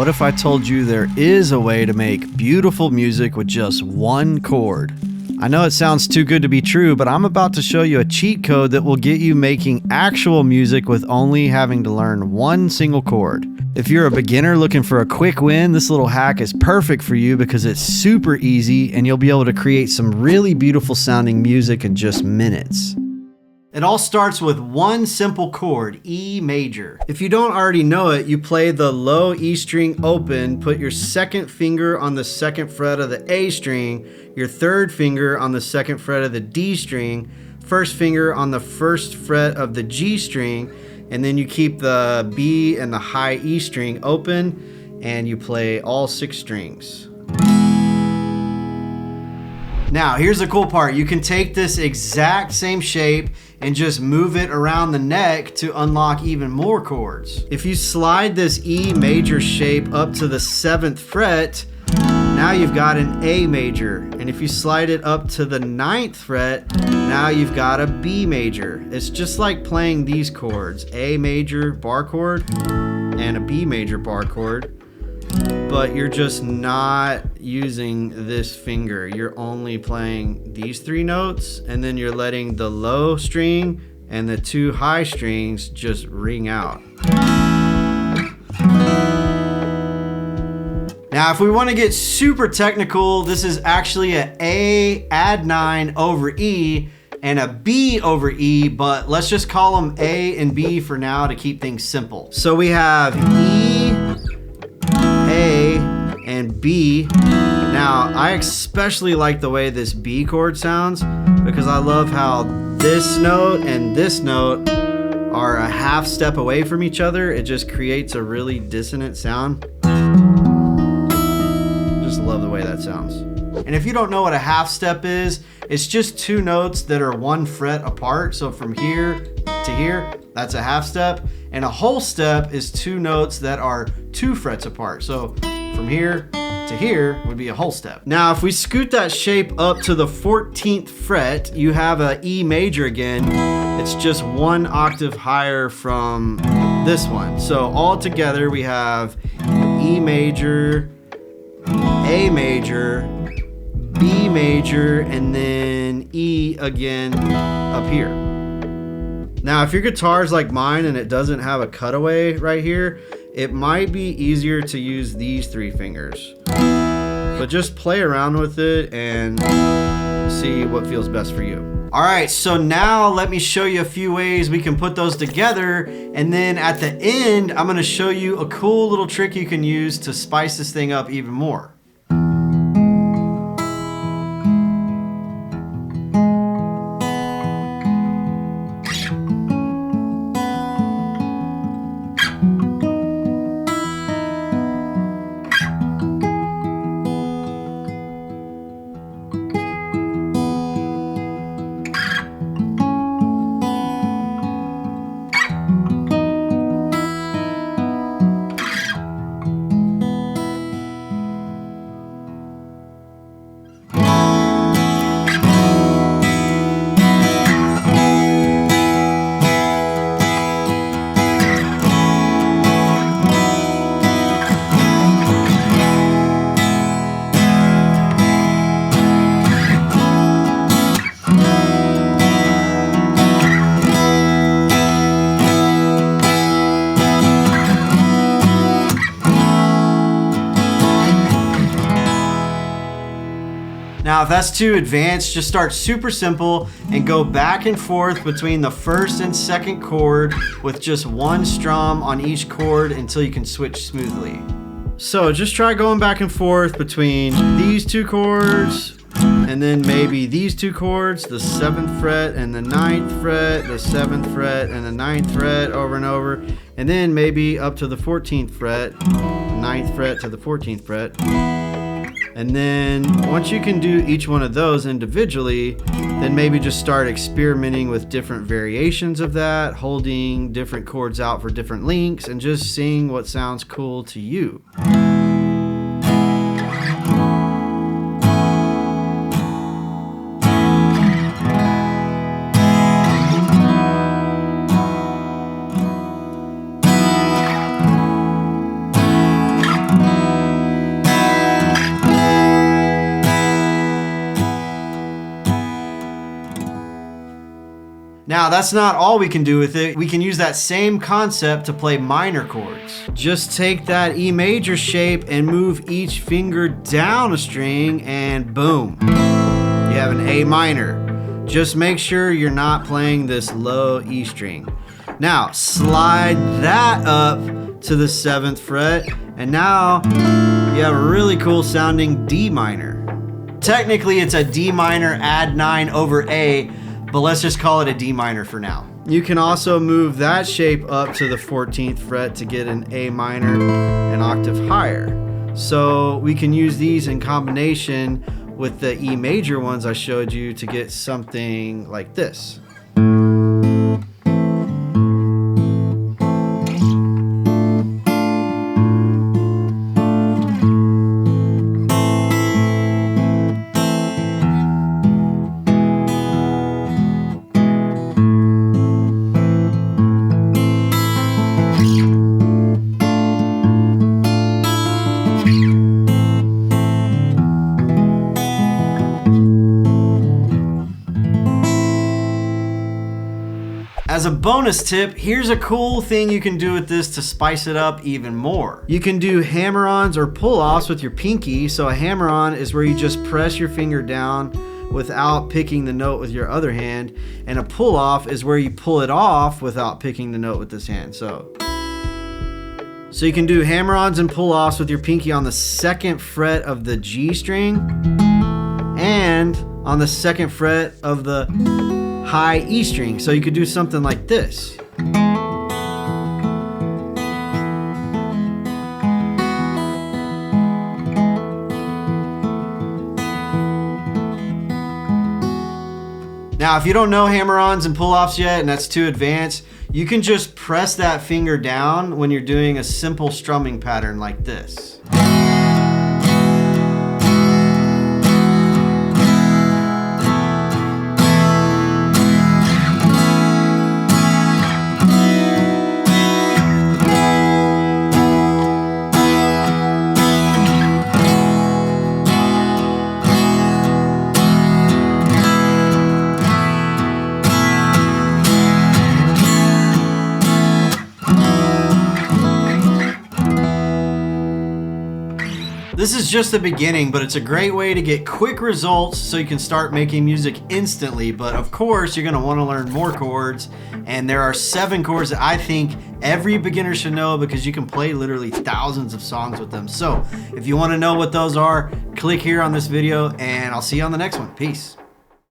What if I told you there is a way to make beautiful music with just one chord? I know it sounds too good to be true, but I'm about to show you a cheat code that will get you making actual music with only having to learn one single chord. If you're a beginner looking for a quick win, this little hack is perfect for you because it's super easy and you'll be able to create some really beautiful sounding music in just minutes. It all starts with one simple chord, E major. If you don't already know it, you play the low E string open, put your second finger on the second fret of the A string, your third finger on the second fret of the D string, first finger on the first fret of the G string, and then you keep the B and the high E string open, and you play all 6 strings. Now, here's the cool part. You can take this exact same shape and just move it around the neck to unlock even more chords. If you slide this E major shape up to the 7th fret, now you've got an A major. And if you slide it up to the 9th fret, now you've got a B major. It's just like playing these chords, A major bar chord and a B major bar chord. But you're just not using this finger. You're only playing these 3 notes, and then you're letting the low string and the 2 high strings just ring out. Now, if we want to get super technical, this is actually a A add 9 over E and a B over E, but let's just call them A and B for now to keep things simple. So we have E, A, and B. Now, I especially like the way this B chord sounds because I love how this note and this note are a half step away from each other. It just creates a really dissonant sound. Just love the way that sounds. And if you don't know what a half step is, it's just 2 notes that are 1 fret apart. So from here to here, that's a half step. And a whole step is 2 notes that are 2 frets apart. So from here to here would be a whole step. Now, if we scoot that shape up to the 14th fret, you have a E major again. It's just 1 octave higher from this one. So all together we have E major, A major, B major, and then E again up here. Now, if your guitar is like mine and it doesn't have a cutaway right here, it might be easier to use these 3 fingers. But just play around with it and see what feels best for you. All right, so now let me show you a few ways we can put those together. And then at the end, I'm gonna show you a cool little trick you can use to spice this thing up even more. Now, if that's too advanced, just start super simple and go back and forth between the first and second chord with just 1 strum on each chord until you can switch smoothly. So just try going back and forth between these 2 chords and then maybe these 2 chords, the 7th fret and the 9th fret, the 7th fret and the 9th fret over and over, and then maybe up to the 14th fret, the 9th fret to the 14th fret. And then once you can do each one of those individually, then maybe just start experimenting with different variations of that, holding different chords out for different lengths, and just seeing what sounds cool to you. Now, that's not all we can do with it. We can use that same concept to play minor chords. Just take that E major shape and move each finger down a string and boom, you have an A minor. Just make sure you're not playing this low E string. Now, slide that up to the 7th fret, and now you have a really cool sounding D minor. Technically, it's a D minor add 9 over A, but let's just call it a D minor for now. You can also move that shape up to the 14th fret to get an A minor an octave higher. So we can use these in combination with the E major ones I showed you to get something like this. As a bonus tip, here's a cool thing you can do with this to spice it up even more. You can do hammer-ons or pull-offs with your pinky. So a hammer-on is where you just press your finger down without picking the note with your other hand, and a pull-off is where you pull it off without picking the note with this hand. So you can do hammer-ons and pull-offs with your pinky on the 2nd fret of the G string and on the 2nd fret of the high E string. So you could do something like this. Now, if you don't know hammer-ons and pull-offs yet and that's too advanced, you can just press that finger down when you're doing a simple strumming pattern like this. This is just the beginning, but it's a great way to get quick results so you can start making music instantly. But of course, you're gonna wanna learn more chords, and there are 7 chords that I think every beginner should know because you can play literally thousands of songs with them. So if you wanna know what those are, click here on this video, and I'll see you on the next one. Peace.